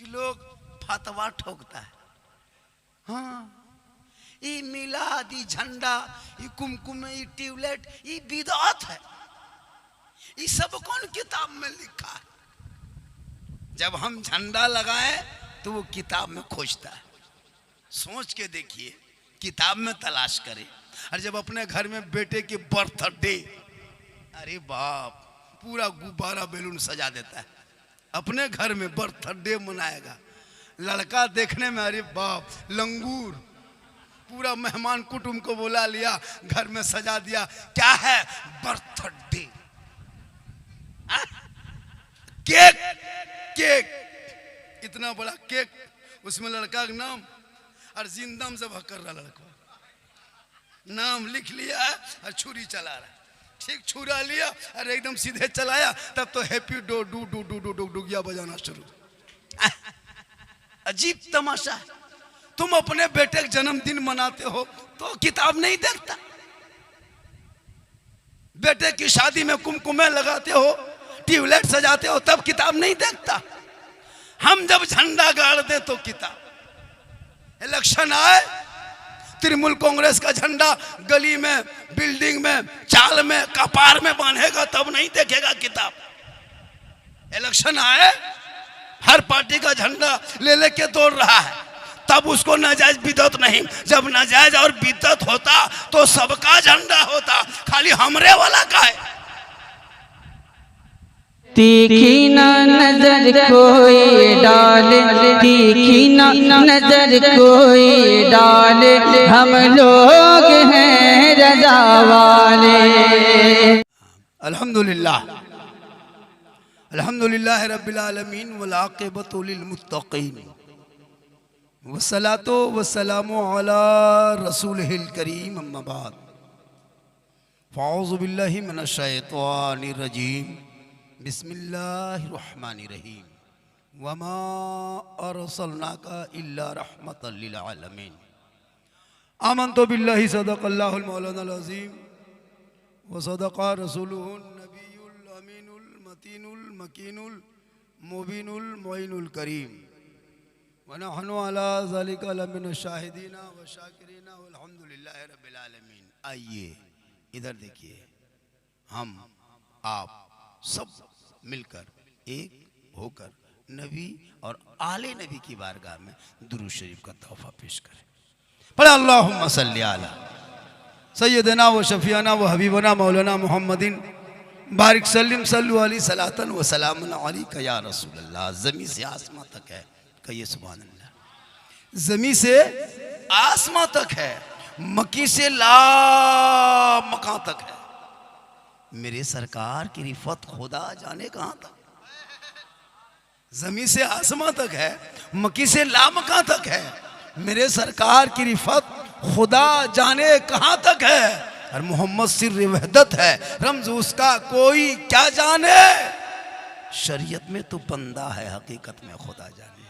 लोग फतवा ठोकता है। हाँ, ये मिलाद, ये झंडा, ये कुमकुम, ये ट्यूबलाइट, ये बिदअत है। ये सब कौन किताब में लिखा है? जब हम झंडा लगाएं तो वो किताब में खोजता है। सोच के देखिए, किताब में तलाश करें। और जब अपने घर में बेटे की बर्थडे, अरे बाप, पूरा गुब्बारा बैलून सजा देता है। अपने घर में बर्थडे मनाएगा, लड़का देखने में अरे बाप लंगूर, पूरा मेहमान कुटुंब को बुला लिया, घर में सजा दिया। क्या है? बर्थडे। केक, केक, इतना बड़ा केक, उसमें लड़का का नाम और जिंदम से भक्कर रहा, लड़का नाम लिख लिया है और छुरी चला रहा है। ठीक छुरा लिया और एकदम सीधे चलाया, तब तो हैप्पी डो डू डू डू डू डू डुगिया बजाना शुरू। अजीब तमाशा है। तुम अपने बेटे का जन्मदिन मनाते हो तो किताब नहीं देखता, बेटे की शादी में कुमकुमे लगाते हो, ट्यूबलाइट सजाते हो, तब किताब नहीं देखता। हम जब झंडा गाड़ दे तो किताब। इलेक्शन आए, तृणमूल कांग्रेस का झंडा गली में, बिल्डिंग में, चाल में, कपार में बांधेगा, तब नहीं देखेगा किताब। इलेक्शन आए, हर पार्टी का झंडा ले लेके दौड़ रहा है, तब उसको नाजायज बिदअत नहीं। जब नाजायज और बिदअत होता तो सबका झंडा होता, खाली हमरे वाला का है। तीखी ना नजर कोई डाले, तीखी ना नजर कोई डाले, हम लोग हैं रज़ा वाले। अल्हम्दुलिल्लाह, अल्हम्दुलिल्लाह रब्बिल आलमीन वल आक़िबतु लिल मुत्तक़ीन वस्सलातु वस्सलामु अला रसूलिहिल करीम, अम्मा बाद। फ़अऊज़ु बिल्लाहि मिनश शैतानिर रजीम, बिस्मिल्लाहिर्रहमानिर्रहीम। वमा अरसलनाका इल्ला रहमतल लिल आलमीन। आमन्तु बिल्लाहि सदक़ल्लाहुल मौलानाल अज़ीम व सदक़ा रसूलुहुन नबियुल अमीनुल मतीनुल मकीनुल मुबीनुल मुईनुल करीम व नहनु अला ज़ालिका लमिनश शाहिदीना व शाकिरीना वल्हम्दुलिल्लाहि रब्बिल आलमीन। आइए इधर देखिए, हम आप सब मिलकर एक होकर नबी और आले नबी की बारगाह में दुरूद शरीफ का तोहफा पेश करें। पढ़े अल्लाहुम्मा सल्ली अला सय्यदना व शफीना व हबीबना मौलाना मुहम्मदिन बारिक सल्लिम सल्लु अलैहि सलातन व सलामुन अलैका या रसूल अल्लाह। ज़मीन से आसमां तक है, कहिए सुभान अल्लाह। ज़मीन से आसमां तक है, मक्की से ला मकां तक है। मेरे सरकार की रिफत खुदा जाने कहां तक। जमीन से आसमां तक है, मक्की से लामकां तक है। मेरे सरकार की रिफत खुदा जाने कहां तक है। और मोहम्मद सिर्र वहदत है, रमज उसका कोई क्या जाने। शरीयत में तो बंदा है, हकीकत में खुदा जाने।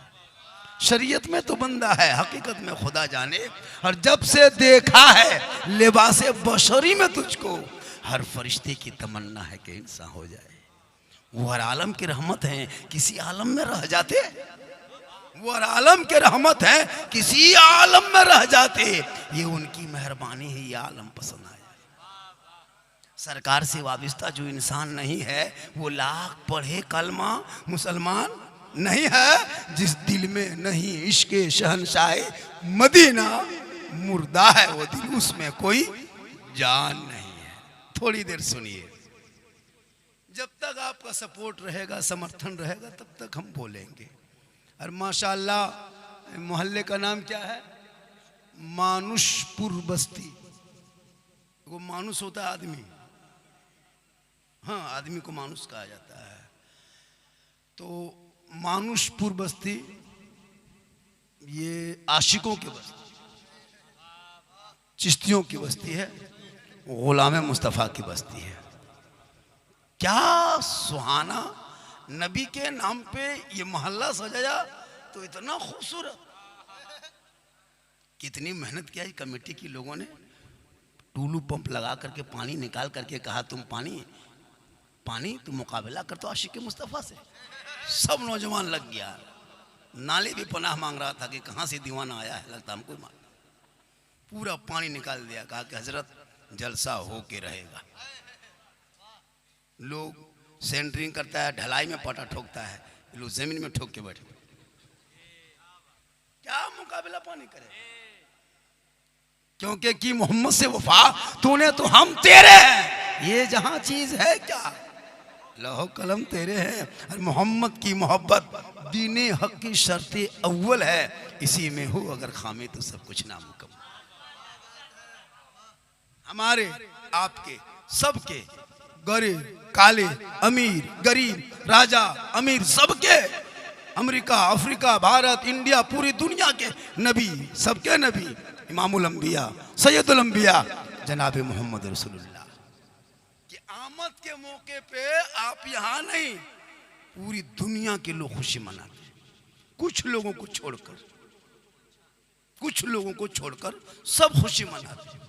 शरीयत में तो बंदा है, हकीकत में खुदा जाने। और जब से देखा है लिबासे बशरी में तुझको, हर फरिश्ते की तमन्ना है कि इंसान हो जाए। वो हर आलम की रहमत है, किसी आलम में रह जाते। वो हर आलम के रहमत है, किसी आलम में रह जाते। ये उनकी मेहरबानी है, ये आलम पसंद आया। सरकार से वाबिस्ता जो इंसान नहीं है, वो लाख पढ़े कलमा मुसलमान नहीं है। जिस दिल में नहीं इश्क़े शहनशाह मदीना, मुर्दा है वो दिल, उसमें कोई जान नहीं। थोड़ी देर सुनिए, जब तक आपका सपोर्ट रहेगा, समर्थन रहेगा, तब तक हम बोलेंगे। और माशाअल्लाह, मोहल्ले का नाम क्या है? मानुषपुर बस्ती। वो मानुष होता है आदमी, हाँ, आदमी को मानुष कहा जाता है। तो मानुषपुर बस्ती ये आशिकों की बस्ती, चिश्तियों की बस्ती है, गुलाम मुस्तफ़ा की बस्ती है। क्या सुहाना, नबी के नाम पे ये मोहल्ला सजाया तो इतना खूबसूरत। कितनी मेहनत किया कमेटी की लोगों ने। टूलू पंप लगा करके पानी निकाल करके कहा, तुम पानी पानी तुम मुकाबला कर तो आशिक मुस्तफ़ा से। सब नौजवान लग गया, नाली भी पनाह मांग रहा था कि कहाँ से दीवाना आया है, लगता हमको मार। पूरा पानी निकाल दिया, कहा कि हजरत जलसा हो के रहेगा। लोग सेंटरिंग करता है, ढलाई में पटा ठोकता है, लोग जमीन में ठोक के बैठे, क्या मुकाबला पानी करे? क्योंकि कि मोहम्मद से वफा तूने तो हम तेरे हैं, ये जहां चीज है क्या, लौह कलम तेरे हैं। और मोहम्मद की मोहब्बत दीने हक की शर्त अव्वल है, इसी में हो अगर खामे तो सब कुछ नामुकम्मल। हमारे आपके सबके, गरीब काले अमीर गरीब राजा अमीर सबके, अमेरिका अफ्रीका भारत इंडिया पूरी दुनिया के नबी, सबके नबी इमामुल अंबिया सैयदुल अंबिया जनाब मोहम्मद रसूलुल्लाह की आमद के मौके पे आप यहाँ नहीं, पूरी दुनिया के लोग खुशी मनाते। कुछ लोगों को छोड़कर सब खुशी मनाते।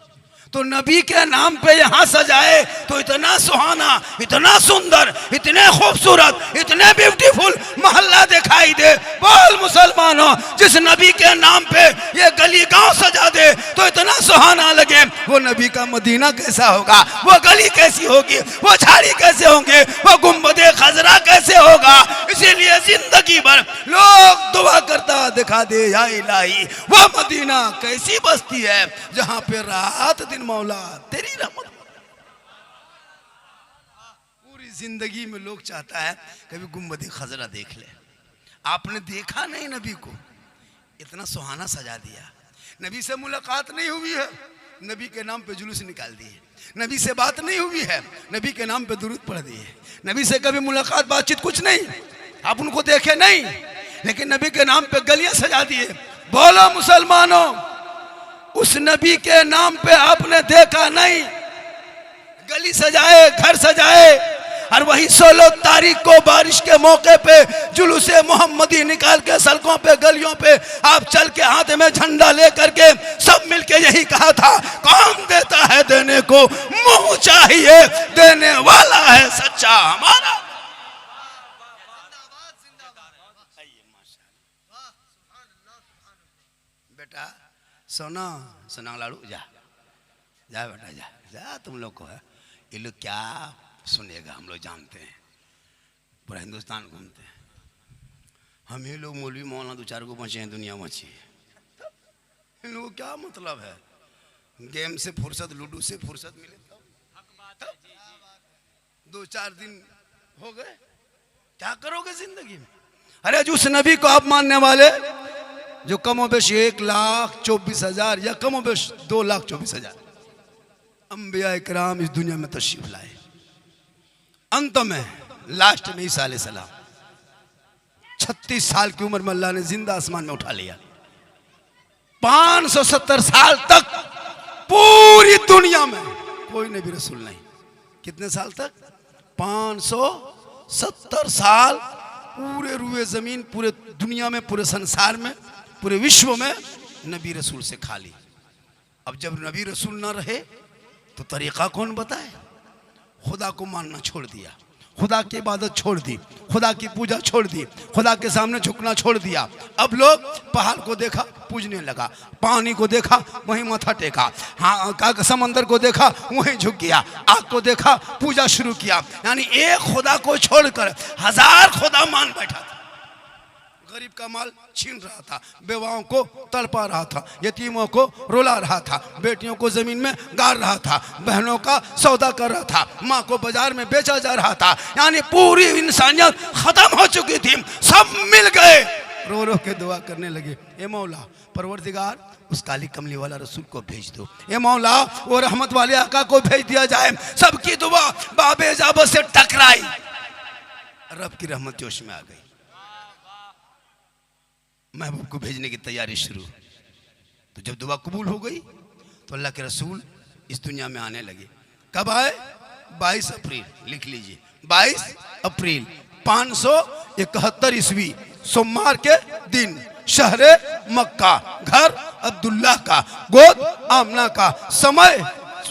तो नबी के नाम पे यहाँ सजाए तो इतना सुहाना, इतना सुंदर, इतने खूबसूरत, इतने ब्यूटीफुल मोहल्ला दिखाई दे। बोल मुसलमानों, जिस नबी के नाम पे ये गली गांव सजा दे तो इतना सुहाना लगे, वो नबी का मदीना कैसा होगा, वो गली कैसी होगी, वो झाड़ी कैसे होंगे, वो गुंबदे खजरा कैसे होगा। इसीलिए जिंदगी भर लोग दुआ करता दिखा दे, या इलाही वो मदीना कैसी बस्ती है जहाँ पे रात दिन मौला तेरी रहमत। पूरी जिंदगी में लोग चाहता है कभी गुंबद खजरा देख ले। आपने देखा नहीं नबी को, इतना सुहाना सजा दिया। नबी से मुलाकात नहीं हुई है, नबी के नाम पे जुलूस निकाल दिए। नबी से बात नहीं हुई है, नबी के नाम पे दुरूद पढ़ दिए। नबी से कभी मुलाकात बातचीत कुछ नहीं, आप उनको देखे नहीं, लेकिन नबी के नाम पे गलियां सजा दिए। बोलो मुसलमानों, उस नबी के नाम पे आपने देखा नहीं, गली सजाए, घर सजाए, और वही 16 तारीख को बारिश के मौके पे जुलूसे मोहम्मदी निकाल के सड़कों पे गलियों पे आप चल के हाथ में झंडा लेकर के सब मिलके यही कहा था, कौन देता है देने को, मुंह चाहिए देने वाला है सच्चा हमारा। बेटा सोना सोना लाड़ू, जा जा बेटा जा जा, तुम लोग को है ये लोग क्या सुनेगा, हम लोग जानते हैं, पूरा हिंदुस्तान घूमते हैं। हम ही लोग मौलवी मौलाना 2-4 को बचे हैं, दुनिया बची है। इन लोगों को क्या मतलब है, गेम से फुर्सत, लूडो से फुर्सत मिले तब 2-4 दिन हो गए, क्या करोगे जिंदगी में। अरे जिस नबी को आप मानने वाले जो कमोबेश 1,24,000 या कमोबेश 2,24,000 अंबिया इकराम इस दुनिया में तशरीफ लाए, अंत में लास्ट में ईसा अलैहिस्सलाम 36 साल की उम्र में अल्लाह ने जिंदा आसमान में उठा लिया। 570 साल तक पूरी दुनिया में कोई नबी रसूल नहीं। कितने साल तक? 570 साल पूरे रुए जमीन, पूरे दुनिया में, पूरे संसार में, पूरे विश्व में नबी रसूल से खाली। अब जब नबी रसूल ना रहे तो तरीका कौन बताए। खुदा को मानना छोड़ दिया, खुदा की इबादत छोड़ दी, खुदा की पूजा छोड़ दी, खुदा के सामने झुकना छोड़ दिया। अब लोग पहाड़ को देखा पूजने लगा, पानी को देखा वहीं माथा टेका, हाँ समंदर को देखा वहीं झुक गया, आग को देखा पूजा शुरू किया। यानी एक खुदा को छोड़कर 1000 खुदा मान बैठा था। गरीब का माल छीन रहा था, बेवाओं को तड़पा रहा था, यतीमों को रुला रहा था, बेटियों को जमीन में गाड़ रहा था, बहनों का सौदा कर रहा था, माँ को बाजार में बेचा जा रहा था। यानी पूरी इंसानियत खत्म हो चुकी थी। सब मिल गए, रो रो के दुआ करने लगे, ए मौला परवरदिगार उस काली कमली वाला रसूल को भेज दो, ए मौला वो रहमत वाले आका को भेज दिया जाए। सबकी दुआ बाबे जाबत से टकराई, रब की रहमत जोश में आ गई, महबूब को भेजने की तैयारी शुरू। तो जब दुआ कबूल हो गई तो अल्लाह के रसूल इस दुनिया में आने लगे। कब आए? 22 अप्रैल, लिख लीजिए 22 अप्रैल 571 ईस्वी सोमवार के दिन, शहरे मक्का, घर अब्दुल्ला का, गोद आमना का, समय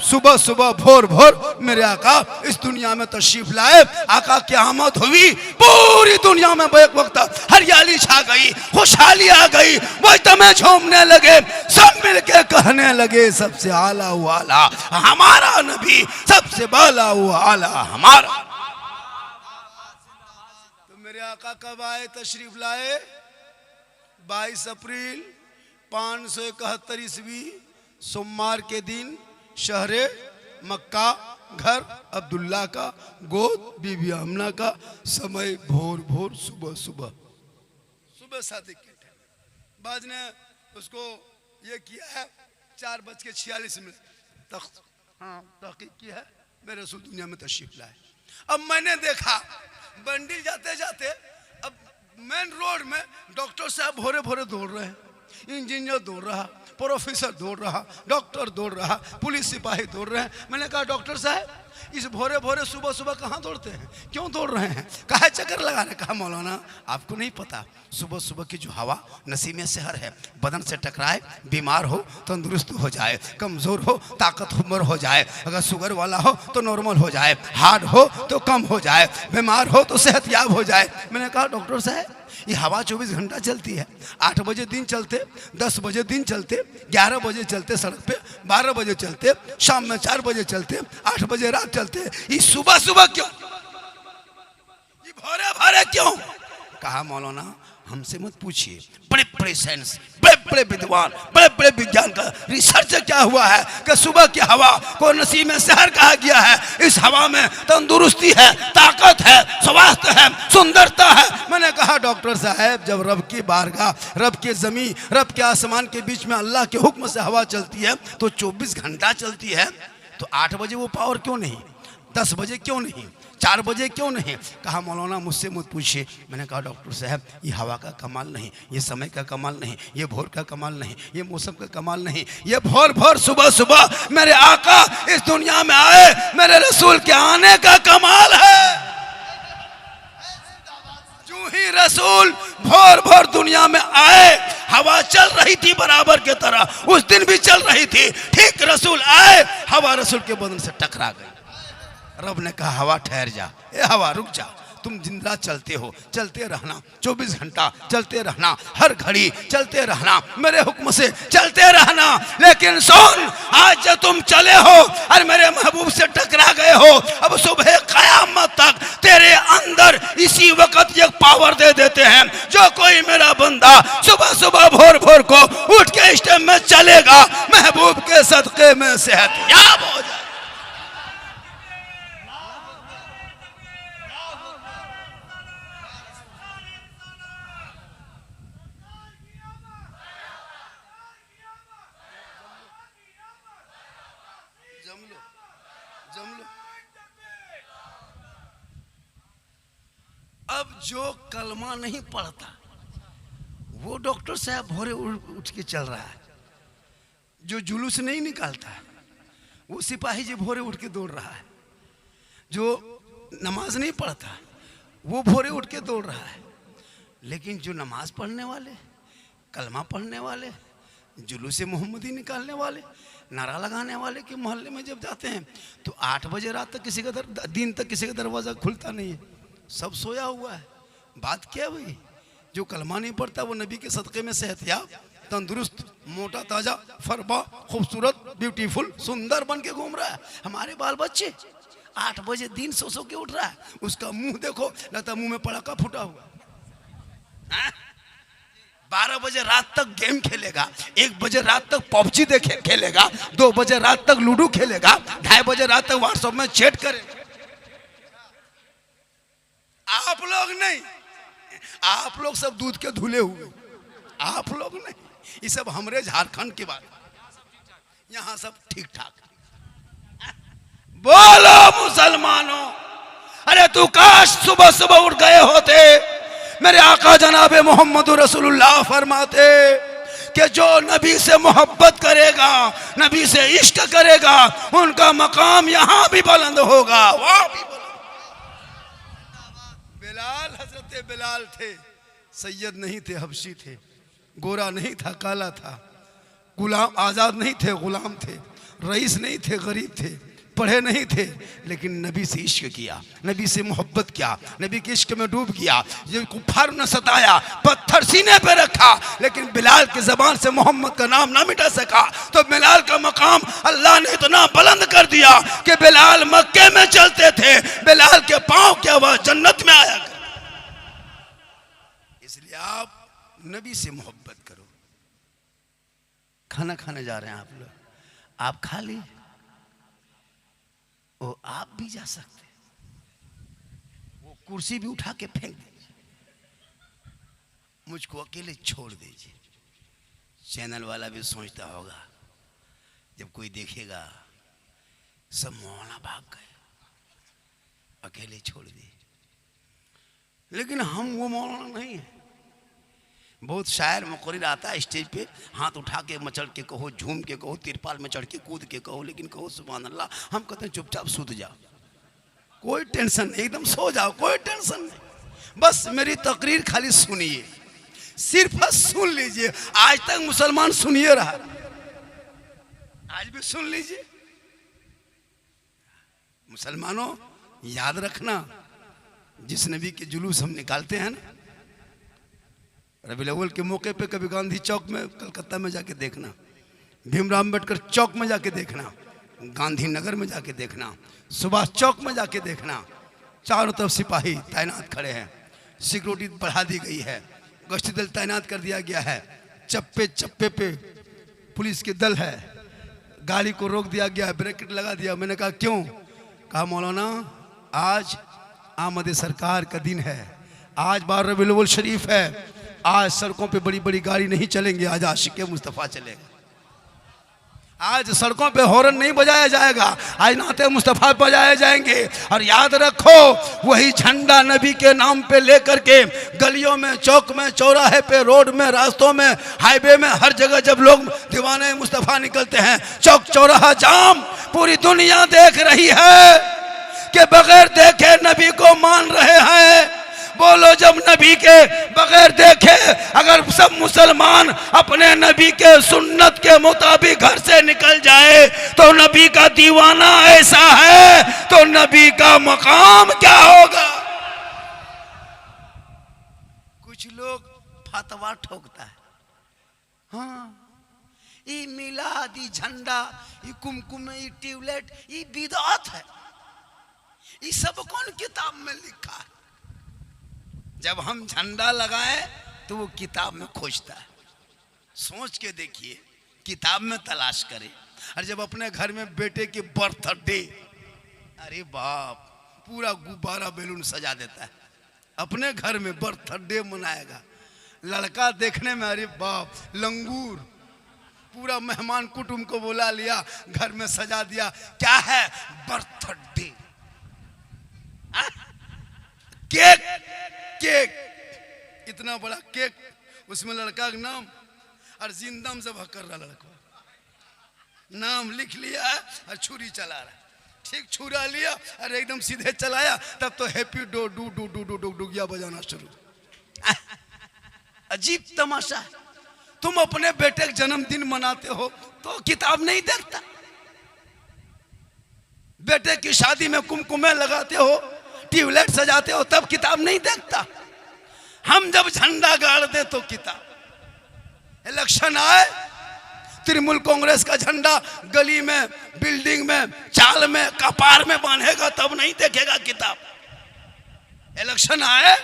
सुबह सुबह भोर भोर मेरे आका इस दुनिया में तशरीफ लाए। आका की आमद हुई, पूरी दुनिया में एक वक्त हरियाली छा गई, खुशहाली आ गई, वही तमें झूमने लगे, सब मिलके कहने लगे सबसे आला हुआ आला हमारा नबी, सबसे बाला हुआ आला हमारा। तो मेरे आका कब आए, तशरीफ लाए? 22 अप्रैल 571 ईस्वी सोमवार के दिन शहरे मक्का, घर अब्दुल्ला का, गोद बीबी आमना का, समय भोर भोर सुबह सुबह सुबह सादिक के टाइम। बाज ने उसको ये किया है 4:46 तक तहकीक की है, मेरे रसूल दुनिया में तशरीफ लाए। अब मैंने देखा बंडिल जाते जाते अब मेन रोड में डॉक्टर साहब भोरे भोरे दौड़ रहे हैं, इंजीनियर दौड़ रहा, प्रोफेसर दौड़ रहा, डॉक्टर दौड़ रहा, पुलिस सिपाही दौड़ रहे हैं। मैंने कहा डॉक्टर साहब इस भोरे भोरे सुबह सुबह कहाँ दौड़ते हैं, क्यों दौड़ रहे हैं? कहा चक्कर लगाने। कहा मौलाना आपको नहीं पता, सुबह सुबह की जो हवा नसीम सहर है, बदन से टकराए, बीमार हो तंदुरुस्त हो जाए, कमज़ोर हो ताकतवर हो जाए, अगर शुगर वाला हो तो नॉर्मल हो जाए, हार्ड हो तो कम हो जाए, बीमार हो तो सेहतयाब हो जाए। मैंने कहा डॉक्टर साहब ये हवा 24 घंटा चलती है, 8 बजे दिन चलते, 10 बजे दिन चलते, 11 बजे चलते सड़क पे, 12 बजे चलते, शाम में 4 बजे चलते, 8 बजे रात चलते, ये सुबह सुबह क्यों, ये भोरे भोरे क्यों? कहा मौलाना हमसे मत पूछिए, बड़े बड़े साइंस, बड़े बड़े विद्वान, बड़े बड़े विज्ञान का रिसर्च क्या हुआ है कि सुबह की हवा को नसीम सहर कहा गया है। इस हवा में तंदुरुस्ती है, ताकत है, स्वास्थ्य है, सुंदरता है। मैंने कहा डॉक्टर साहब जब रब की बारगाह, रब के ज़मीन, रब के आसमान के बीच में अल्लाह के हुक्म से हवा चलती है तो 24 घंटा चलती है, तो 8 बजे वो पावर क्यों नहीं, 10 बजे क्यों नहीं, 4 बजे क्यों नहीं? कहा मौलाना मुझसे मत पूछिए। मैंने कहा डॉक्टर साहब ये हवा का कमाल नहीं, ये समय का कमाल नहीं, ये भोर का कमाल नहीं, ये मौसम का कमाल नहीं, ये भोर भोर सुबह सुबह मेरे आका इस दुनिया में आए, मेरे रसूल के आने का कमाल है। जो ही रसूल भोर भोर दुनिया में आए, हवा चल रही थी बराबर के तरह, उस दिन भी चल रही थी। ठीक रसूल आए, हवा रसूल के बदन से टकरा गई। रब ने कहा हवा ठहर जा, ए हवा रुक जा, तुम दिन रात चलते हो, चलते रहना, 24 घंटा चलते रहना, हर घड़ी चलते रहना, मेरे हुक्म से चलते रहना। लेकिन सुन, आज जब तुम चले हो और मेरे महबूब से टकरा गए हो, अब सुबह कयामत तक तेरे अंदर इसी वक्त एक पावर दे देते हैं, जो कोई मेरा बंदा सुबह सुबह भोर भोर को उठ के इस टाइम में चलेगा, महबूब के सदके में सेहतयाब हो जाए। अब जो कलमा नहीं पढ़ता वो डॉक्टर साहब भोरे उठ के चल रहा है, जो जुलूस नहीं निकालता है वो सिपाही जी भोरे उठ के दौड़ रहा है, जो नमाज नहीं पढ़ता वो भोरे उठ के दौड़ रहा है। लेकिन जो नमाज पढ़ने वाले, कलमा पढ़ने वाले, जुलूस मोहम्मदी निकालने वाले, नारा लगाने वाले के मोहल्ले में जब जाते हैं तो 8 बजे रात तक किसी का दिन तक किसी का दरवाज़ा खुलता नहीं है, सब सोया हुआ है। बात क्या हुई? जो कलमा नहीं पढ़ता वो नबी के सदक़े में सेहतयाब, तंदुरुस्त, मोटा ताज़ा, फरबा, खूबसूरत, ब्यूटीफुल, सुंदर बन के घूम रहा है। हमारे बाल बच्चे 8 बजे दिन सो के उठ रहा है, उसका मुंह देखो लगता मुंह में पड़ाका फूटा हुआ। 12 बजे रात तक गेम खेलेगा, 1 बजे रात तक पबजी खेलेगा, 2 बजे रात तक लूडो खेलेगा, 2:30 बजे रात तक व्हाट्सएप में चैट करेगा। आप लोग नहीं, आप लोग सब दूध के धुले हुए, आप लोग नहीं, ये सब हमरे झारखंड की बात, यहाँ सब ठीक ठाक। बोलो मुसलमानों, अरे तू काश सुबह सुबह उठ गए होते। मेरे आका जनाबे मोहम्मद रसूलुल्लाह फरमाते कि जो नबी से मोहब्बत करेगा, नबी से इश्क करेगा, उनका मकाम यहाँ भी बुलंद होगा, वहाँ भी। बिलाल, हजरत बिलाल थे, सैयद नहीं थे, हबशी थे, गोरा नहीं था, काला था, गुलाम, आजाद नहीं थे, गुलाम थे, रईस नहीं थे, गरीब थे, पढ़े नहीं थे, लेकिन नबी से इश्क किया, नबी से मोहब्बत किया, नबी के इश्क में डूब गया। ये कुफार ने सताया, पत्थर सीने पे रखा, लेकिन बिलाल की ज़बान से मोहम्मद का नाम ना मिटा सका। तो बिलाल का मकाम अल्लाह ने इतना बुलंद कर दिया कि बिलाल मक्के में चलते थे, बिलाल के पाँव की आवाज़ जन्नत में आया। इसलिए आप नबी से मोहब्बत करो। खाना खाने जा रहे हैं आप लोग, आप खा ली, वो आप भी जा सकते, वो कुर्सी भी उठा के फेंक दीजिए, मुझको अकेले छोड़ दीजिए। चैनल वाला भी सोचता होगा जब कोई देखेगा सब मौलाना भाग गए, अकेले छोड़ दिए। लेकिन हम वो मौलाना नहीं है। बहुत शायर मुकर्रिर आता है स्टेज पे, हाथ उठा के मचल के कहो, झूम के कहो, तिरपाल में चढ़ के कूद के कहो, लेकिन कहो सुभान अल्लाह। हम कहते हैं चुपचाप सूत जाओ, कोई टेंशन नहीं, एकदम सो जाओ, कोई टेंशन नहीं, बस मेरी तकरीर खाली सुनिए, सिर्फ सुन लीजिए। आज तक मुसलमान सुनिए रहा, आज भी सुन लीजिए। मुसलमानों याद रखना, जिस नबी के जुलूस हम निकालते हैं ना, रबीउल अव्वल के मौके पे कभी गांधी चौक में कलकत्ता में जाके देखना, भीमराव अम्बेडकर चौक में जाके देखना, गांधीनगर में जाके देखना, सुभाष चौक में जाके देखना, चारों तरफ सिपाही तैनात खड़े हैं, सिक्योरिटी बढ़ा दी गई है, गश्ती दल तैनात कर दिया गया है, चप्पे चप्पे पे पुलिस के दल है, गाड़ी को रोक दिया गया, ब्रेकेट लगा दिया। मैंने कहा क्यों? कहा मौलाना आज आमद सरकार का दिन है, आज 12 रबीउल अव्वल शरीफ है, आज सड़कों पे बड़ी बड़ी गाड़ी नहीं चलेंगे, आज आशिक मुस्तफ़ा चलेगा। आज सड़कों पे हॉर्न नहीं बजाया जाएगा, आज नाते मुस्तफ़ा बजाए जाएंगे। और याद रखो, वही झंडा नबी के नाम पे लेकर के गलियों में, चौक में, चौराहे पे, रोड में, रास्तों में, हाईवे में, हर जगह जब लोग दीवाने मुस्तफ़ा निकलते हैं, चौक चौराहा जाम, पूरी दुनिया देख रही है कि बगैर देखे नबी को मान रहे हैं। बोलो, जब नबी के बगैर देखे अगर सब मुसलमान अपने नबी के सुन्नत के मुताबिक घर से निकल जाए तो नबी का दीवाना ऐसा है तो नबी का मकाम क्या होगा? कुछ लोग फतवा ठोकता है, हाँ ये मिलाद, ये झंडा, ये कुमकुम, ये ट्यूबलाइट, ये बिदअत है, ये सब कौन किताब में लिखा है? जब हम झंडा लगाए तो वो किताब में खोजता है, सोच के देखिए, किताब में तलाश करे। और जब अपने घर में बेटे की बर्थडे, अरे बाप, पूरा गुब्बारा बैलून सजा देता है, अपने घर में बर्थडे मनाएगा, लड़का देखने में अरे बाप लंगूर, पूरा मेहमान कुटुंब को बुला लिया, घर में सजा दिया, क्या है? बर्थडे, केक, केक, इतना बड़ा केक, उसमें लड़का का नाम और जिंदम से भक्कर रहा लड़का, नाम लिख लिया है और छुरी चला रहा है। ठीक छुरा लिया और एकदम सीधे चलाया, तब तो हैप्पी डो डू डू डू डू डू डुगिया बजाना शुरू। अजीब तमाशा है। तुम अपने बेटे का जन्मदिन मनाते हो तो किताब नहीं देखता, बेटे की शादी में कुमकुमे लगाते हो, ट्यूबलाइट सजाते हो, तब किताब नहीं देखता। हम जब झंडा गाड़ते तो किताब, इलेक्शन आए, तृणमूल कांग्रेस का झंडा गली में, बिल्डिंग में, चाल में, कपार में बांधेगा तब नहीं देखेगा किताब। इलेक्शन आए,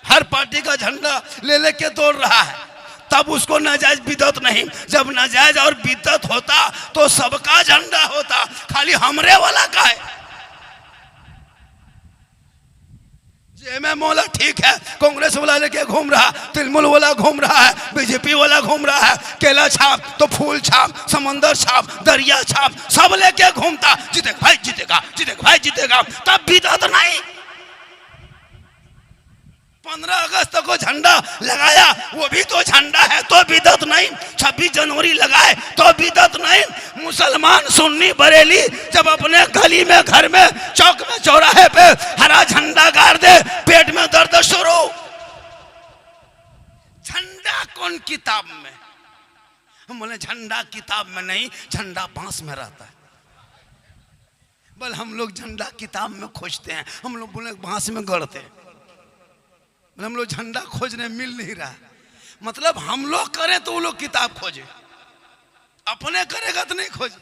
हर पार्टी का झंडा ले लेके दौड़ रहा है, तब उसको नाजायज बिदअत नहीं। जब नाजायज और बिदअत होता तो सबका झंडा होता, खाली हमरे वाला का है। जेएमएम वाला ठीक है, कांग्रेस वाला लेके घूम रहा, तृणमूल वाला घूम रहा है, बीजेपी वाला घूम रहा है, केला छाप तो फूल छाप, समंदर छाप, दरिया छाप, सब लेके घूमता, जीतेगा भाई जीतेगा, जीतेगा भाई जीतेगा, तब बिदअत नहीं। 15 अगस्त को झंडा लगाया, वो भी तो झंडा है तो बिदअत नहीं। 26 जनवरी लगाए तो बिदअत नहीं। मुसलमान सुन्नी बरेली जब अपने गली में, घर में, चौक में, चौराहे पे हरा झंडा गाड़ दे, पेट में दर्द शुरू। झंडा कौन किताब में? हम बोले झंडा किताब में नहीं, झंडा बांस में रहता है। बल हम लोग झंडा किताब में खोजते हैं, हम लोग बोले बांस में गढ़ते हैं। हम लोग झंडा खोज रहे, मिल नहीं रहा। मतलब हम लोग करें तो वो लोग किताब खोजे, अपने करेगा तो नहीं खोजे।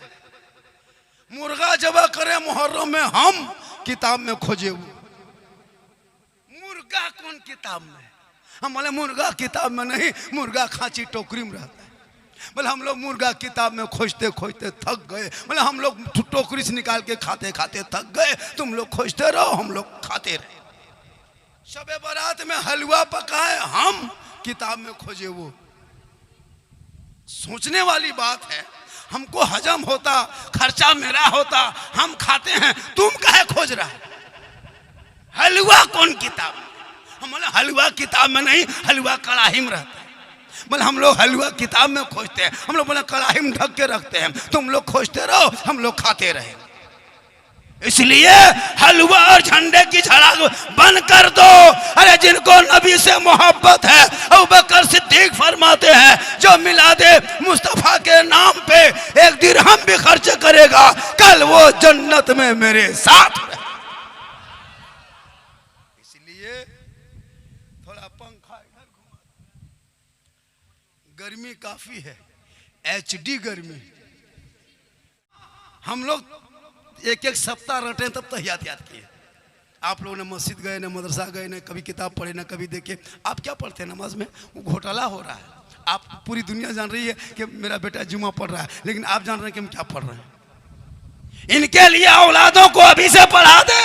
मुर्गा जबा करे मुहर्रम में, हम किताब में खोजे। वो मुर्गा कौन किताब में? हम बोले मुर्गा किताब में नहीं, मुर्गा खांची टोकरी में रहता है। बोले हम लोग मुर्गा किताब में खोजते खोजते थक गए। बोले हम लोग टोकरी से निकाल के खाते खाते थक गए, तुम लोग खोजते रहो, हम लोग खाते रहे। शबे बारात में हलवा पकाए, हम किताब में खोजे। वो सोचने वाली बात है। हमको हजम होता, खर्चा मेरा होता, हम खाते हैं, तुम काहे खोज रहा है? हलवा कौन किताब में? हम बोले हलवा किताब में नहीं, हलवा कड़ाही में रहता है। बोले हम लोग हलवा किताब में खोजते हैं, हम लोग बोले कड़ाही में ढक के रखते हैं, तुम लोग खोजते रहो, हम लोग खाते रहे। इसलिए हलवा और झंडे की झड़क बंद कर दो। अरे जिनको नबी से मोहब्बत है, अबू बकर सिद्दीक फरमाते हैं जो मिलादे मुस्तफा के नाम पे एक दिरहम भी खर्च करेगा, कल वो जन्नत में मेरे साथ है। इसलिए थोड़ा पंखा इधर घुमा, गर्मी काफी है, HD गर्मी। हम लोग एक एक सप्ताह रटे तब तहियात याद किए। आप लोगों ने मस्जिद गए, न मदरसा गए, न कभी किताब पढ़े, न कभी देखे। आप क्या पढ़ते हैं नमाज में? वो घोटाला हो रहा है। आप पूरी दुनिया जान रही है कि मेरा बेटा जुमा पढ़ रहा है, लेकिन आप जान रहे हैं कि हम क्या पढ़ रहे हैं। इनके लिए औलादों को अभी से पढ़ा दे,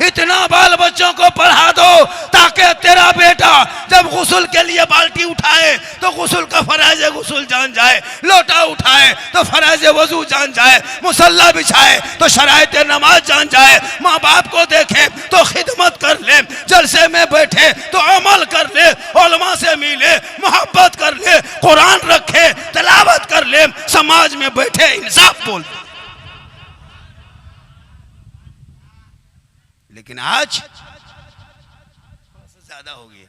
इतना बाल बच्चों को पढ़ा दो ताकि तेरा बेटा जब गुस्ल के लिए बाल्टी उठाए तो गुस्ल का फराज गुस्ल जान जाए, लोटा उठाए तो फराज वजू जान जाए, मुसल्ला बिछाए तो शरायत नमाज जान जाए, माँ बाप को देखे तो खिदमत कर ले, जलसे में बैठे तो अमल कर ले, उलमा से मिले, मोहब्बत कर ले, कुरान रखे, तिलावत कर ले, समाज में बैठे इंसाफ बोल। लेकिन आज ज्यादा हो गया,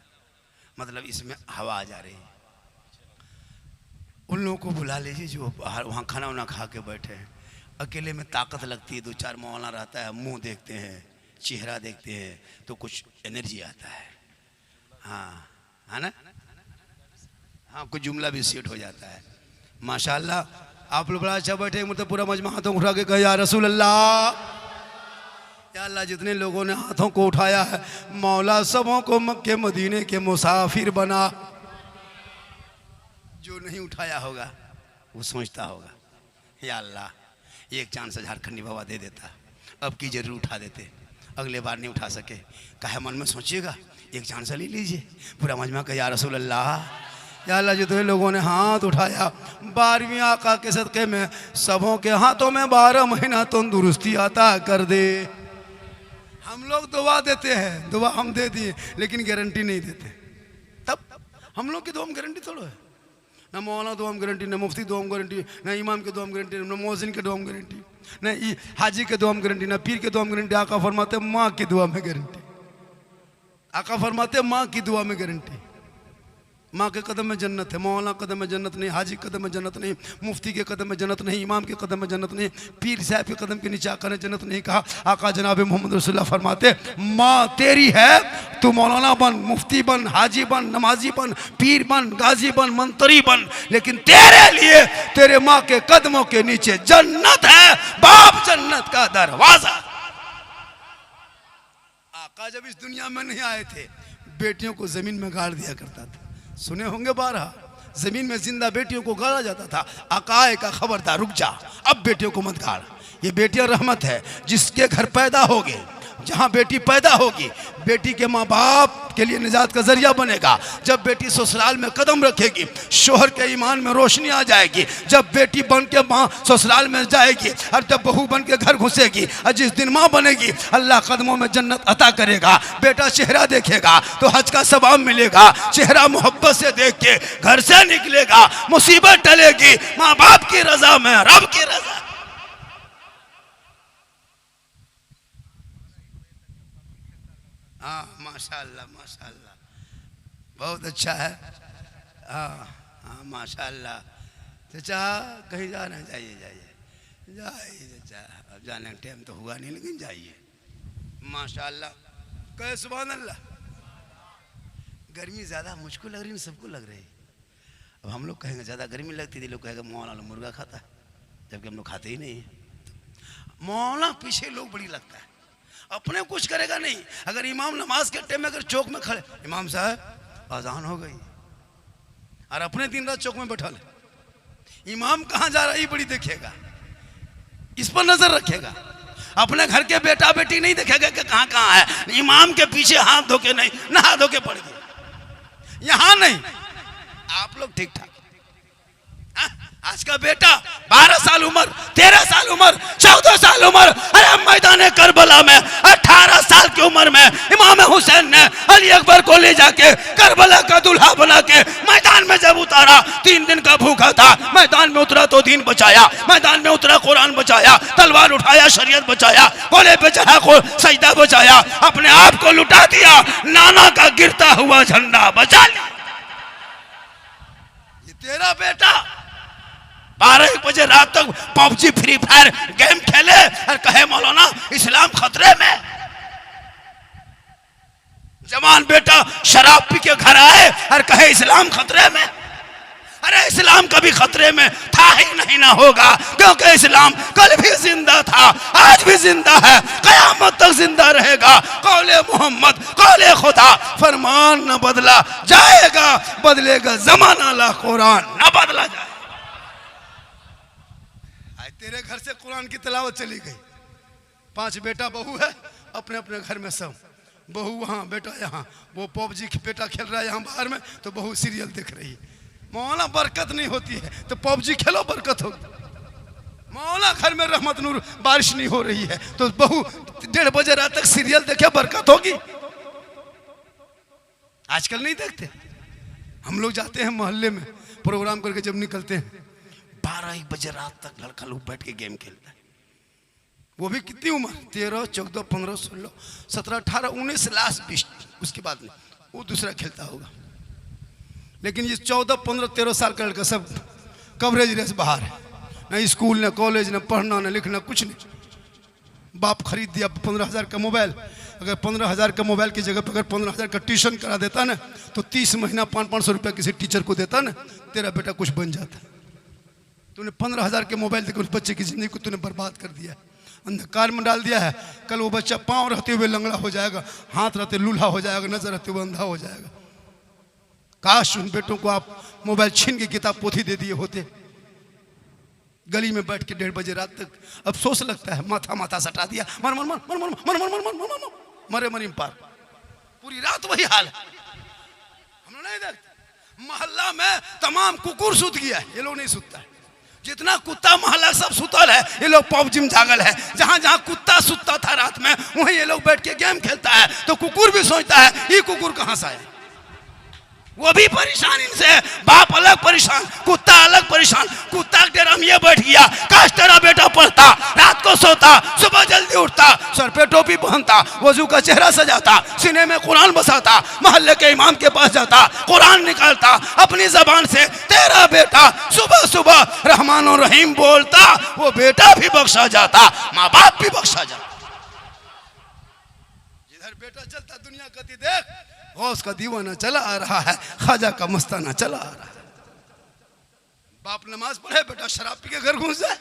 मतलब इसमें हवा आ जा रही है। उन लोगों को बुला लीजिए जो बाहर वहाँ खाना वाना खा के बैठे हैं। अकेले में ताकत लगती है, दो चार मौलाना रहता है, मुंह देखते हैं, चेहरा देखते हैं तो कुछ एनर्जी आता है। हाँ है ना, हाँ कुछ जुमला भी सेट हो जाता है। माशाल्लाह आप लोग बड़ा अच्छा बैठे, मतलब पूरा मजमा हाथों उठा के कहे या रसूल अल्लाह। या अल्लाह जितने लोगों ने हाथों को उठाया है, मौला सबों को मक्के मदीने के मुसाफिर बना। जो नहीं उठाया होगा वो सोचता होगा या अल्लाह एक चांद से झारखंडी बाबा दे देता, अब की जरूर उठा देते, अगले बार नहीं उठा सके। कहे मन में सोचिएगा एक चांद से ले लीजिए। पूरा मजमा का या रसूल अल्लाह। या अल्लाह जितने लोगों ने हाथ उठाया 12वीं आका के सदक़े में सबों के हाथों में 12 महीना तंदुरुस्ती आता कर दे। हम लोग दुआ देते हैं, दुआ हम दे दिए लेकिन गारंटी नहीं देते। तब हम लोग की दुआ में गारंटी थोड़ा है। ना मौलाना दुआ में गारंटी, ना मुफ्ती दुआ में गारंटी, ना इमाम के दुआ में गारंटी, ना मौज़िन के दुआ में गारंटी, ना हाजी के दुआ में गारंटी, ना पीर के दुआ में गारंटी। आका फरमाते माँ की दुआ में गारंटी। आका फरमाते माँ की दुआ में गारंटी। माँ के कदम में जन्नत है, मौलाना कदम में जन्नत नहीं, हाजी कदम में जन्नत नहीं, मुफ्ती के कदम में जन्नत नहीं, इमाम के कदम में जन्नत नहीं, पीर साहब के कदम के नीचे आका ने जन्नत नहीं कहा। आका जनाब मोहम्मद रसूलुल्लाह फरमाते माँ तेरी है, तू मौलाना बन, मुफ्ती बन, हाजी बन, नमाजी बन, पीर बन, गाजी बन, मंत्री बन, लेकिन तेरे लिए तेरे माँ के कदमों के नीचे जन्नत है, बाप जन्नत का दरवाजा। आका जब इस दुनिया में नहीं आए थे, बेटियों को जमीन में गाड़ दिया करता था। सुने होंगे 12 जमीन में जिंदा बेटियों को गाड़ा जाता था। आकाए का खबरदार रुक जा, अब बेटियों को मत गाड़। ये बेटियां रहमत है, जिसके घर पैदा होगे, जहाँ बेटी पैदा होगी, बेटी के माँ बाप के लिए निजात का जरिया बनेगा। जब बेटी ससुराल में कदम रखेगी, शोहर के ईमान में रोशनी आ जाएगी। जब बेटी बन के माँ ससुराल में जाएगी और जब बहू बन के घर घुसेगी और जिस दिन माँ बनेगी, अल्लाह कदमों में जन्नत अता करेगा। बेटा चेहरा देखेगा तो हज का सवाब मिलेगा। चेहरा मोहब्बत से देख के घर से निकलेगा, मुसीबत टलेगी, माँ बाप की रजा में, रब की रजा। हाँ माशाल्लाह माशाल्लाह बहुत अच्छा है। हाँ हाँ माशाल्लाह चाचा कहीं जाना, जाइए जाइए जाइए चाचा, अब जाने का टाइम तो हुआ नहीं लेकिन जाइए। माशाल्लाह, कहे सुभान अल्लाह। गर्मी ज़्यादा मुझको लग रही है, सबको लग रही है। अब हम लोग कहेंगे ज़्यादा गर्मी लगती थी, लोग कहेंगे मौलाना मुर्गा खाता है, जबकि हम लोग खाते ही नहीं है। मौलाना पीछे लोग बड़ी लगता है, अपने कुछ करेगा नहीं। अगर इमाम नमाज के टाइम में अगर चौक में खड़े, इमाम साहब अजान हो गई, और अपने दिन रात चौक में बैठा ले, इमाम कहाँ जा रहा है बड़ी देखेगा, इस पर नजर रखेगा। अपने घर के बेटा बेटी नहीं देखेगा कि कहाँ कहाँ है। इमाम के पीछे हाथ धो के नहीं, नहा धो के पड़ गए, यहाँ नहीं। आप लोग ठीक ठाक। आज का बेटा 12 साल उम्र, 13 साल उम्र, 14 साल उम्र, अरे मैदान करबला में 18 साल की उम्र में इमाम हुसैन ने अली अकबर को ले जाके करबला का दूल्हा बना के मैदान में जब उतारा, 3 दिन का भूखा था, मैदान में उतरा तो दीन बचाया, मैदान में उतरा कुरान बचाया, तलवार उठाया शरीयत बचाया, कोले पे चढ़ा को सजदा बचाया, अपने आप को लुटा दिया, नाना का गिरता हुआ झंडा बचा लिया। ये तेरा बेटा 12-1 बजे रात तक पबजी फ्री फायर गेम खेले और कहे मौलाना इस्लाम खतरे में। जवान बेटा शराब पी के घर आए और कहे इस्लाम खतरे में। अरे इस्लाम कभी खतरे में था ही नहीं, ना होगा, क्योंकि इस्लाम कल भी जिंदा था, आज भी जिंदा है, कयामत तक जिंदा रहेगा। कौले मोहम्मद, कौले खुदा, फरमान न बदला जाएगा, बदलेगा जमाना, ला कुरान न बदला जाए। तेरे घर से कुरान की तिलावत चली गई। 5 बेटा बहू है, अपने अपने घर में सब, बहू वहाँ बेटा यहाँ, वो पबजी बेटा खेल रहा है यहाँ बाहर में, तो बहू सीरियल देख रही है। मौला बरकत नहीं होती है तो पबजी खेलो, बरकत होगी। मौला घर में रहमत नूर, बारिश नहीं हो रही है तो बहू 1:30 बजे रात तक सीरियल देखे, बरकत होगी। आजकल नहीं देखते। हम लोग जाते हैं मोहल्ले में प्रोग्राम करके, जब निकलते हैं 12-1 बजे रात तक लड़का लोग बैठ के गेम खेलता है। वो भी कितनी उम्र, 13, 14, 15, 16, 17, 18, 19, लास्ट 20, उसके बाद नहीं, वो दूसरा खेलता होगा। लेकिन ये 14, 15, 13 साल का लड़का सब कवरेज रेस बाहर है, ना स्कूल, ना कॉलेज, ना पढ़ना, ना लिखना, कुछ नहीं। बाप खरीद दिया 15,000 का मोबाइल। अगर 15,000 का मोबाइल की जगह पर अगर 15,000 का ट्यूशन करा देता ना, तो 30 महीना 500-500 रुपया किसी टीचर को देता ना, तेरा बेटा कुछ बन जाता। तूने 15,000 के मोबाइल देकर उस बच्चे की जिंदगी को तूने बर्बाद कर दिया है, अंधकार में डाल दिया है। कल वो बच्चा पांव रहते हुए लंगड़ा हो जाएगा, हाथ रहते लूल्हा हो जाएगा, नजर रहते हुए अंधा हो जाएगा। काश उन बेटों को आप मोबाइल छीन के किताब पोथी दे दिए होते। गली में बैठ के 1:30 बजे रात तक अफसोस लगता है, माथा माथा सटा दिया, मर मर मर मर मर मर मर मर मर मर मरे मरी पार, पूरी रात वही हाल है। हम लोग नहीं देखते। मोहल्ला में तमाम कुकुर सुत गया, ये लोग नहीं सुतता है। जितना कुत्ता मोहल्ला सब सुतल है, ये लोग पबजी में जागल है। जहां जहां कुत्ता सुतता था रात में, वहीं ये लोग बैठ के गेम खेलता है। तो कुकुर भी सोचता है ये कुकुर कहां से आया, वो भी परेशान इनसे। बाप अलग परेशान, कुत्ता अलग परेशान। कुत्ता के डेरा में ये बैठ गया, काश तेरा बेटा पढ़ता, रात को सोता, सुबह जल्दी उठता, सर पे टोपी पहनता, वजू का चेहरा सजाता, सीने में कुरान बसाता, मोहल्ले के इमाम के पास जाता, कुरान निकालता, अपनी जबान से तेरा बेटा सुबह सुबह रहमान और रहीम बोलता, वो बेटा भी बख्शा जाता, माँ बाप भी बख्शा जाता। जिधर बेटा चलता दुनिया गति देख, गौस का दीवाना चला आ रहा है, ख्वाजा का मस्ताना चला आ रहा है। बाप नमाज पढ़े, बेटा शराब पी के घर घुस जाए,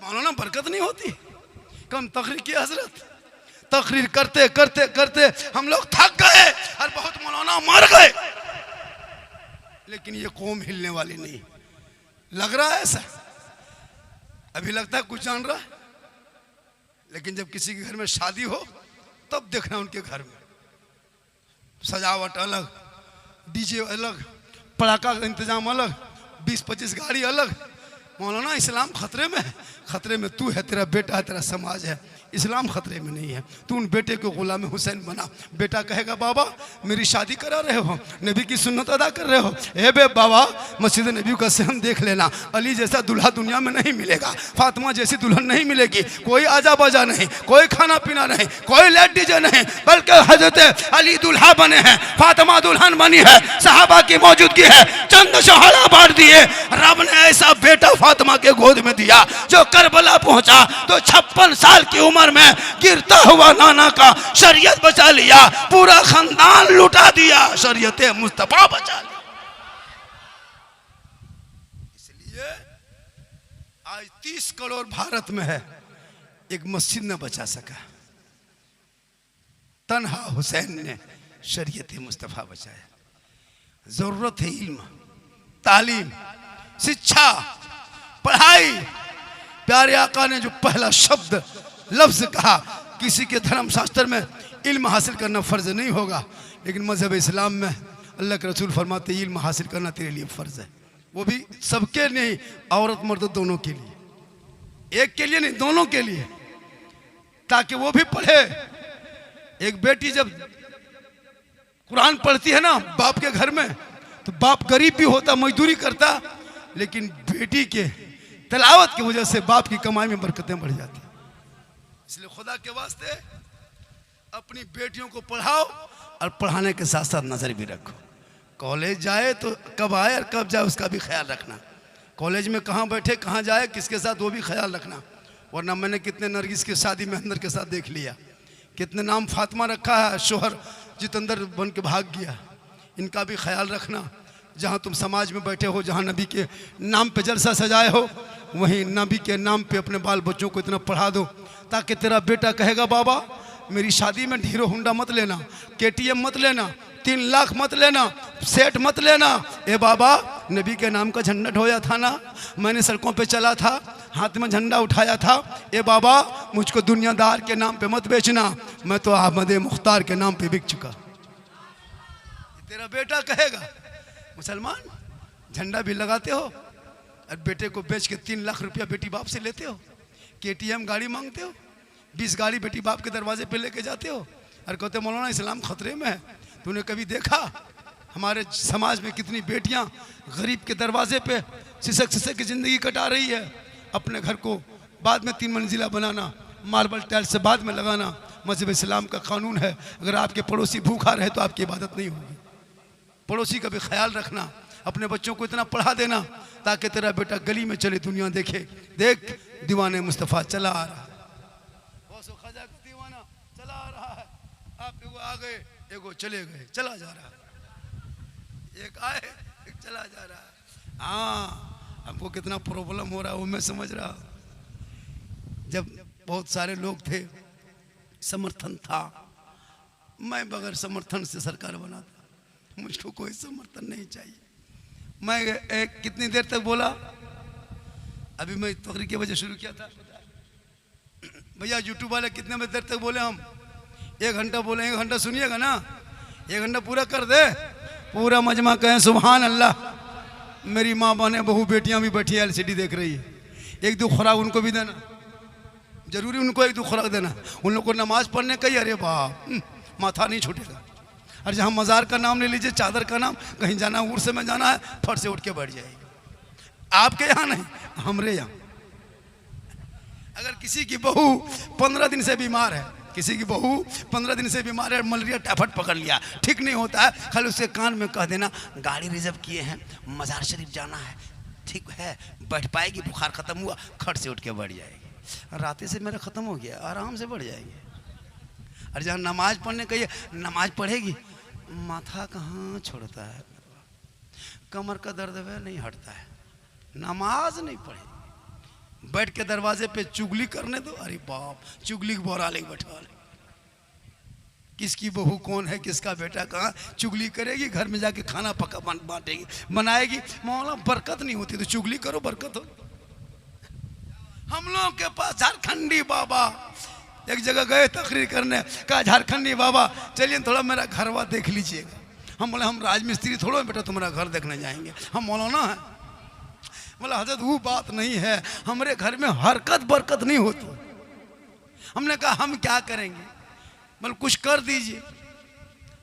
मौलाना बरकत नहीं होती। कम तकरीर की हजरत, तकरीर करते करते करते हम लोग थक गए और बहुत मौलाना मर गए। लेकिन ये कौम हिलने वाली नहीं लग रहा है ऐसा। अभी लगता है कुछ जान रहा है, लेकिन जब किसी के घर में शादी हो तब देखना उनके घर में सजावट अलग, डीजे अलग, पटाखा का इंतजाम अलग, 20-25 गाड़ी अलग, मौलाना इस्लाम खतरे में है। खतरे में तू है, तेरा बेटा है, तेरा समाज है, इस्लाम खतरे में नहीं है। तू उन बेटे को गुलाम हुसैन बना। बेटा कहेगा बाबा मेरी शादी करा रहे हो, नबी की सुन्नत अदा कर रहे हो, ए बे बाबा मस्जिद नबी का सहन देख लेना, अली जैसा दूल्हा दुनिया में नहीं मिलेगा, फातिमा जैसी दुल्हन नहीं मिलेगी, कोई आजा बाजा नहीं, कोई खाना पीना नहीं, कोई लेट डीजे नहीं, बल्कि हजरत अली दूल्हा बने हैं, फातिमा दुल्हन बनी है, सहाबा की मौजूदगी है, चंद शोहरा बांट दिए। रब ने ऐसा बेटा फातिमा के गोद में दिया जो करबला पहुंचा तो 56 साल की उम्र में गिरता हुआ नाना का शरीयत बचा लिया, पूरा खानदान लुटा दिया, शरीयत मुस्तफा बचा लिया। इसलिए आज 30 करोड़ भारत में है, एक मस्जिद न बचा सका, तन्हा हुसैन ने शरीयत मुस्तफा बचाया। जरूरत है इल्म, तालीम, शिक्षा, पढ़ाई। प्यारे आका ने जो पहला शब्द लफ्ज कहा, किसी के धर्म शास्त्र में इल्म हासिल करना फर्ज नहीं होगा, लेकिन मजहब इस्लाम में अल्लाह के रसूल फरमाते इल्म हासिल करना तेरे लिए फर्ज है। वो भी सबके नहीं, औरत मर्द दोनों के लिए, एक के लिए नहीं दोनों के लिए, ताकि वो भी पढ़े। एक बेटी जब कुरान पढ़ती है ना बाप के घर में, तो बाप गरीब भी होता, मजदूरी करता, लेकिन बेटी के तिलावत की वजह से बाप की कमाई में बरकतें बढ़ जाती। इसलिए खुदा के वास्ते अपनी बेटियों को पढ़ाओ और पढ़ाने के साथ साथ नजर भी रखो। कॉलेज जाए तो कब आए और कब जाए उसका भी ख्याल रखना। कॉलेज में कहाँ बैठे, कहाँ जाए, किसके साथ, वो भी ख्याल रखना। वरना मैंने कितने नरगिस की शादी में अंदर के साथ देख लिया, कितने नाम फातिमा रखा है, शोहर जितेंद्र बन के भाग गया। इनका भी ख्याल रखना। जहाँ तुम समाज में बैठे हो, जहाँ नबी के नाम पे जलसा सजाए हो, वहीं नबी के नाम पे अपने बाल बच्चों को इतना पढ़ा दो ताकि तेरा बेटा कहेगा बाबा मेरी शादी में हीरो होंडा मत लेना, KTM मत लेना, 3 लाख मत लेना, सेट मत लेना, ए बाबा नबी के नाम का झंडा ढोया था ना, मैंने सड़कों पे चला था, हाथ में झंडा उठाया था, ए बाबा मुझको दुनियादार के नाम पे मत बेचना, मैं तो अहमद मुख्तार के नाम पे बिक चुका। तेरा बेटा कहेगा। मुसलमान झंडा भी लगाते हो और बेटे को बेच के 3 लाख रुपया बेटी बाप से लेते हो, KTM गाड़ी मांगते हो, 20 गाड़ी बेटी बाप के दरवाजे पे लेके जाते हो और कहते मौलाना इस्लाम खतरे में है। तूने कभी देखा हमारे समाज में कितनी बेटियां गरीब के दरवाजे पे सिसक सिसक की जिंदगी कटा रही है। अपने घर को बाद में 3 मंजिला बनाना, मार्बल टाइल्स से बाद में लगाना मजहब इस्लाम का कानून है। अगर आपके पड़ोसी भूखा रहे तो आपकी इबादत नहीं होगी। पड़ोसी का भी ख्याल रखना, अपने बच्चों को इतना पढ़ा देना ताकि तेरा बेटा गली में चले दुनिया देखे, देख दीवाने मुस्तफ़ा चला आ रहा है, दीवाना चला आ रहा है, आप एगो आ गए, एगो चले गए, चला जा रहा है, एक आए एक चला जा रहा है। हाँ हमको कितना प्रॉब्लम हो रहा है वो मैं समझ रहा हूँ। जब बहुत सारे लोग थे, समर्थन था, मैं बगैर समर्थन से सरकार बना था, मुझको कोई समर्थन नहीं चाहिए। मैं कितनी देर तक बोला, अभी मैं तकरीर की वजह शुरू किया था भैया, यूट्यूब वाले कितने देर तक बोले हम, 1 घंटा बोले, 1 घंटा सुनिएगा ना, 1 घंटा पूरा कर दे, पूरा मजमा कहें सुभान अल्लाह। मेरी माँ बहने बहू बेटियां भी बैठी है, LCD देख रही है, 1-2 खुराक उनको भी देना जरूरी, उनको 1-2 खुराक देना। उन लोग को नमाज पढ़ने का ही अरे बाप माथा नहीं छूटेगा। और जहाँ मज़ार का नाम ले लीजिए, चादर का नाम, कहीं जाना उर्स में जाना है, फट से उठ के बैठ जाएगी। आपके यहाँ नहीं, हमरे यहाँ। अगर किसी की बहू 15 दिन से बीमार है, किसी की बहू 15 दिन से बीमार है, मलेरिया टाइफाइड पकड़ लिया, ठीक नहीं होता है, खाली उसके कान में कह देना गाड़ी रिजर्व किए हैं, मज़ार शरीफ जाना है, ठीक है, बैठ पाएगी, बुखार ख़त्म हुआ, खट से उठ के बढ़ जाएगी। रातें से मेरा ख़त्म हो गया, आराम से बढ़ जाएगी। और जहाँ नमाज पढ़ने कहिए, नमाज पढ़ेगी, माथा कहाँ छोड़ता है, कमर का दर्द है नहीं हटता है, नमाज नहीं पढ़ेगी, बैठ के दरवाजे पे चुगली करने दो, अरे बाप चुगली के बोरा लेके बैठा ले, किसकी बहू कौन है, किसका बेटा कहाँ, चुगली करेगी, घर में जाके खाना पका बांटेगी, बनाएगी, मौला बरकत नहीं होती तो चुगली करो बरकत हो। हम लोगों के पास झारखंडी बाबा एक जगह गए तकरीर करने, कहा झारखंडी बाबा चलिए थोड़ा मेरा घरवा देख लीजिएगा। हम बोले हम राजमिस्त्री थोड़ा बेटा तुम्हारा घर देखने जाएंगे, हम मौलाना है। बोला हजरत वो बात नहीं है, हमारे घर में हरकत बरकत नहीं होती। हमने कहा हम क्या करेंगे? बोले कुछ कर दीजिए।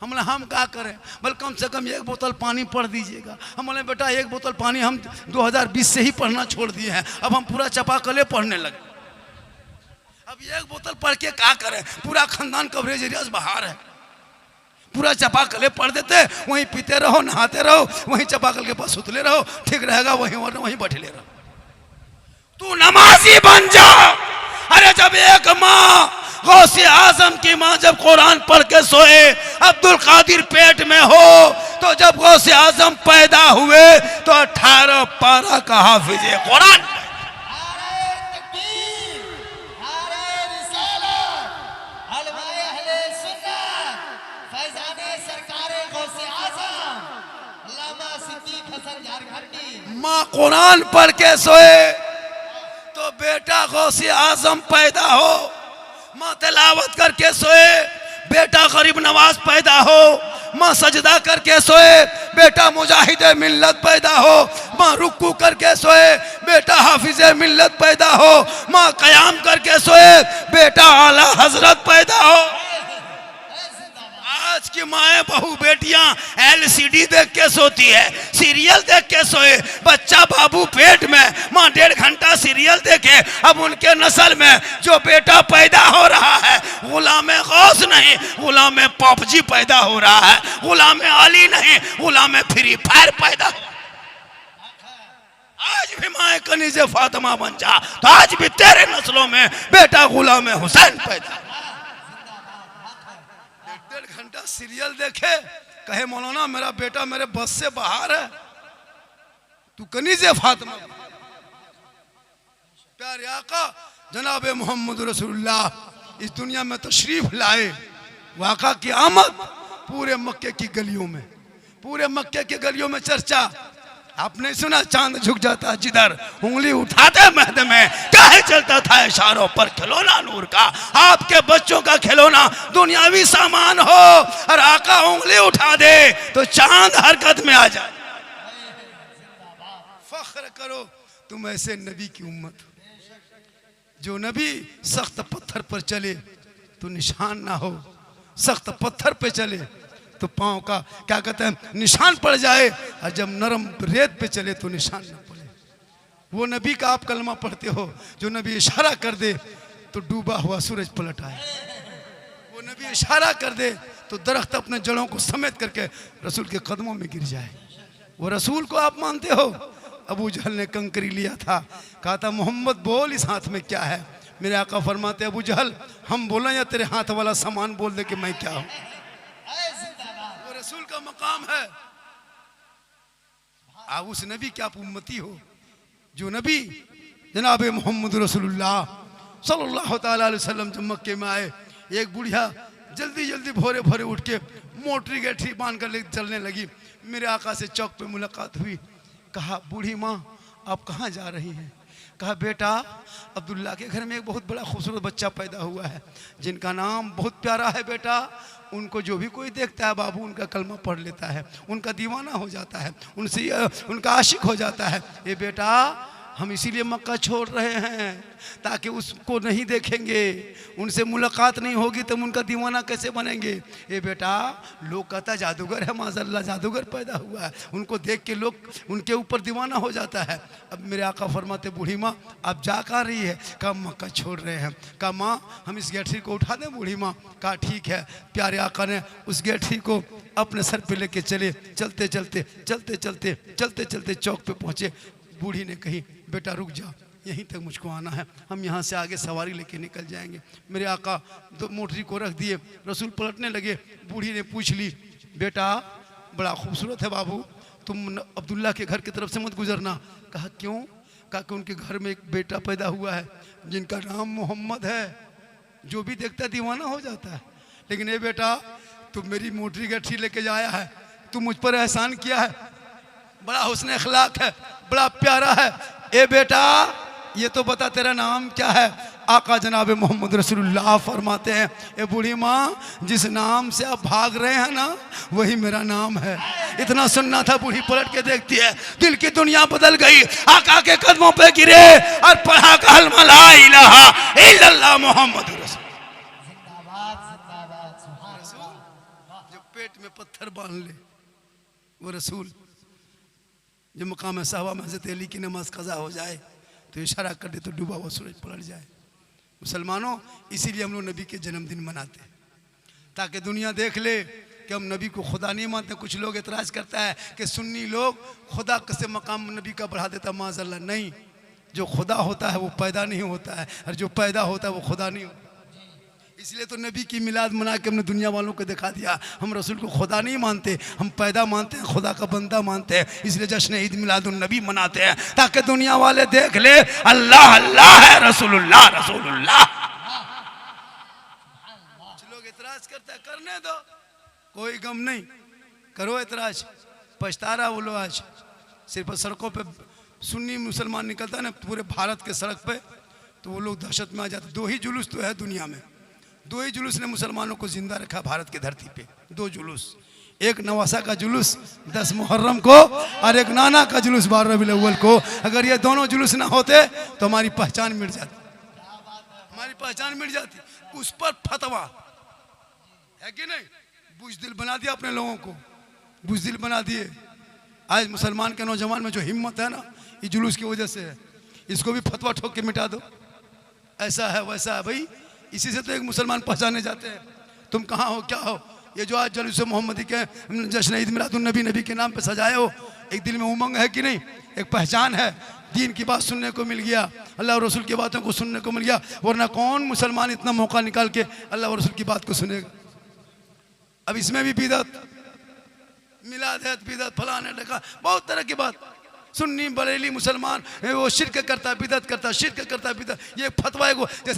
हमने हम क्या करें? बोले कम से कम 1 बोतल पानी पढ़ दीजिएगा। हम बोले बेटा 1 बोतल पानी हम 2020 से ही पढ़ना छोड़ दिए हैं, अब हम पूरा चापाकले पढ़ने लगे। अब 1 बोतल पढ़ के क्या करें? पूरा खानदान कवरेज एरिया से बाहर है, पूरा चापाकले पढ़ देते, वहीं पीते रहो, नहाते रहो, वहीं चापाकल के पास सुतले रहो, ठीक रहेगा, वहीं वरना वहीं बैठले रहो। तू नमाजी बन जा। अरे जब एक माँ गौसे आजम की माँ जब कुरान पढ़ के सोए, अब्दुल कादिर पेट में हो, तो जब गौसे आजम पैदा हुए तो 18 पारा का हाफिज कुरान। माँ कुरान पढ़ के सोए तो बेटा गौसे आजम पैदा हो, माँ तिलावत करके सोए बेटा गरीब नवाज पैदा हो, माँ सजदा करके सोए बेटा मुजाहिद मिल्लत पैदा हो, माँ रुकू करके सोए बेटा हाफिज मिल्लत पैदा हो, माँ कयाम करके सोए बेटा आला हजरत पैदा हो। आज की माए बहू बेटियां LCD देख के सोती है, सीरियल देख के सोए, बच्चा बाबू पेट में, माँ 1.5 घंटा सीरियल देखे। अब उनके नस्ल में जो बेटा पैदा हो रहा है गुलाम गौस नहीं, गुलाम PUBG पैदा हो रहा है, गुलाम अली नहीं, गुलाम फ्री फायर पैदा। आज भी माए कनीज़े फातिमा बन जा तो आज भी तेरे नस्लों में बेटा गुलाम हुसैन पैदा। 1.5 घंटा सीरियल देखे, कहे मौलाना मेरा बेटा मेरे बस से बाहर है, तू कनीज़े फातिमा। प्यारे आका जनाब मोहम्मद रसूलुल्लाह इस दुनिया में तशरीफ लाए, वाक़ा की आमद पूरे मक्के की गलियों में, पूरे मक्के की गलियों में चर्चा। आपने सुना चांद झुक जाता जिधर उंगली उठाते महद में, चाहे चलता था इशारों पर खिलौना नूर का। आपके बच्चों का खिलौना दुनियावी सामान हो और आका उंगली उठा दे तो चांद हरकत में आ जाए। फख्र करो तुम ऐसे नबी की उम्मत हो। जो नबी सख्त पत्थर पर चले तो निशान ना हो, सख्त पत्थर पे चले तो पाँव का क्या कहते हैं निशान पड़ जाए, और जब नरम रेत पे चले तो निशान न पड़े। वो नबी का आप कलमा पढ़ते हो जो नबी इशारा कर दे तो डूबा हुआ सूरज पलट आए, वो नबी इशारा कर दे तो दरख्त अपने जड़ों को समेट करके रसूल के कदमों में गिर जाए। वो रसूल को आप मानते हो? अबू जहल ने कंकरी लिया था, कहा था मोहम्मद बोल इस हाथ में क्या है? मेरे आका फरमाते अबू जहल हम बोला या तेरे हाथ वाला सामान बोल दे कि मैं क्या हूँ। वो रसूल का मकाम है। आप उस नबी की आप उम्मती हो जो नबी जनाब मोहम्मद रसूलुल्लाह सल्लल्लाहु ताला अलैहि वसल्लम जब मक्के में आए, एक बुढ़िया जल्दी जल्दी भोरे भोरे उठ के मोटरी गठरी बांध कर चलने लगी। मेरे आका से चौक पे मुलाकात हुई, कहा बूढ़ी माँ आप कहाँ जा रही हैं? कहा बेटा अब्दुल्ला के घर में एक बहुत बड़ा खूबसूरत बच्चा पैदा हुआ है जिनका नाम बहुत प्यारा है बेटा। उनको जो भी कोई देखता है बाबू उनका कलमा पढ़ लेता है, उनका दीवाना हो जाता है, उनसे उनका आशिक हो जाता है। ये बेटा हम इसीलिए मक्का छोड़ रहे हैं ताकि उसको नहीं देखेंगे, उनसे मुलाकात नहीं होगी तो उनका दीवाना कैसे बनेंगे। ये बेटा लोग कहता जादूगर है, माज़अल्लाह जादूगर पैदा हुआ है, उनको देख के लोग उनके ऊपर दीवाना हो जाता है। अब मेरे आका फरमाते बूढ़ी माँ आप जा कहाँ रही है? कहा मक्का छोड़ रहे हैं। कहा माँ हम इस गठरी को उठा दें? बूढ़ी माँ कहा ठीक है। प्यारे आका ने उस गठरी को अपने सर पे लेके चले, चलते चलते चलते चलते चलते चलते चौक पे पहुँचे। बूढ़ी ने कही बेटा रुक जा, यहीं तक मुझको आना है, हम यहाँ से आगे सवारी लेके निकल जाएंगे। मेरे आका दो मोटरी को रख दिए, रसूल पलटने लगे। बूढ़ी ने पूछ ली बेटा बड़ा खूबसूरत है बाबू, तुम अब्दुल्ला के घर की तरफ से मत गुजरना। कहा क्यों? कहा कि उनके घर में एक बेटा पैदा हुआ है जिनका नाम मोहम्मद है, जो भी देखता दीवाना हो जाता है। लेकिन ये बेटा तुम मेरी मोटरी गठरी लेके जाया है, तुम मुझ पर एहसान किया है, बड़ा हुस्न अखलाक है, बड़ा प्यारा है। ए बेटा ये तो बता तेरा नाम क्या है? आका जनाब मोहम्मद रसूलुल्लाह फरमाते हैं, ए बूढ़ी माँ, जिस नाम से आप भाग रहे हैं ना, वही मेरा नाम है। इतना सुनना था, बूढ़ी पलट के देखती है, दिल की दुनिया बदल गई। आका के कदमों पे गिरे और पढ़ा कलमा ला इलाहा इल्लल्लाह मुहम्मद रसूल। जो पेट में पत्थर बांध ले वो रसूल। जो मकाम साहबा में हज़रत अली की नमाज कज़ा हो जाए तो इशारा कर दे तो डूबा हुआ सूरज पलट जाए। मुसलमानों, इसीलिए हम लोग नबी के जन्मदिन मनाते हैं, ताकि दुनिया देख ले कि हम नबी को खुदा नहीं मानते। कुछ लोग एतराज़ करता है कि सुन्नी लोग खुदा से मकाम नबी का बढ़ा देता, माज़अल्लाह। नहीं, जो खुदा होता है वो पैदा नहीं होता है, और जो पैदा होता है वो खुदा नहीं होता। इसलिए तो नबी की मिलाद मना के हमने दुनिया वालों को दिखा दिया, हम रसूल को खुदा नहीं मानते, हम पैदा मानते हैं, खुदा का बंदा मानते हैं। इसलिए जश्न ईद मिलादुन नबी मनाते हैं, ताकि दुनिया वाले देख ले अल्लाह अल्लाह है, रसूलुल्लाह रसूलुल्लाह। कुछ लोग एतराज करते हैं, करने दो, कोई गम नहीं, करो एतराज। पछता रहा वो लोग आज। सिर्फ सड़कों पे सुन्नी मुसलमान निकलता है ना पूरे भारत के सड़क पे, तो वो लोग दहशत में आ जाते। दो ही जुलूस तो है दुनिया में, दो ही जुलूस ने मुसलमानों को जिंदा रखा भारत की धरती पे। दो जुलूस, एक नवासा का जुलूस 10 मुहर्रम को, और एक नाना का जुलूस 12 रबीउल अव्वल को। अगर ये दोनों जुलूस ना होते तो हमारी पहचान मिट जाती, हमारी पहचान मिट जाती। उस पर फतवा है कि नहीं? बुज़दिल बना दिया अपने लोगों को, बुज़दिल बना दिए। आज मुसलमान के नौजवान में जो हिम्मत है ना, ये जुलूस की वजह से है। इसको भी फतवा ठोक के मिटा दो, ऐसा है वैसा है। भाई इसी से तो एक मुसलमान पहचाने जाते हैं, तुम कहाँ हो क्या हो। ये जो आज जुलूस मोहम्मदी के जश्न ईद मिलादुन नबी नबी के नाम पे सजाए हो, एक दिल में उमंग है कि नहीं, एक पहचान है, दीन की बात सुनने को मिल गया, अल्लाह और रसूल की बातों को सुनने को मिल गया। वरना कौन मुसलमान इतना मौका निकाल के अल्लाह और रसूल की बात को सुनेगा। अब इसमें भी बिदअत, मिलाद है बिदअत, फलाने लगा, बहुत तरह की बात। सुन्नी बरेली मुसलमान वो शिरक करता है, बिदअत करता है, शिरक करता है, बिदअत। ये फतवा है, जैसे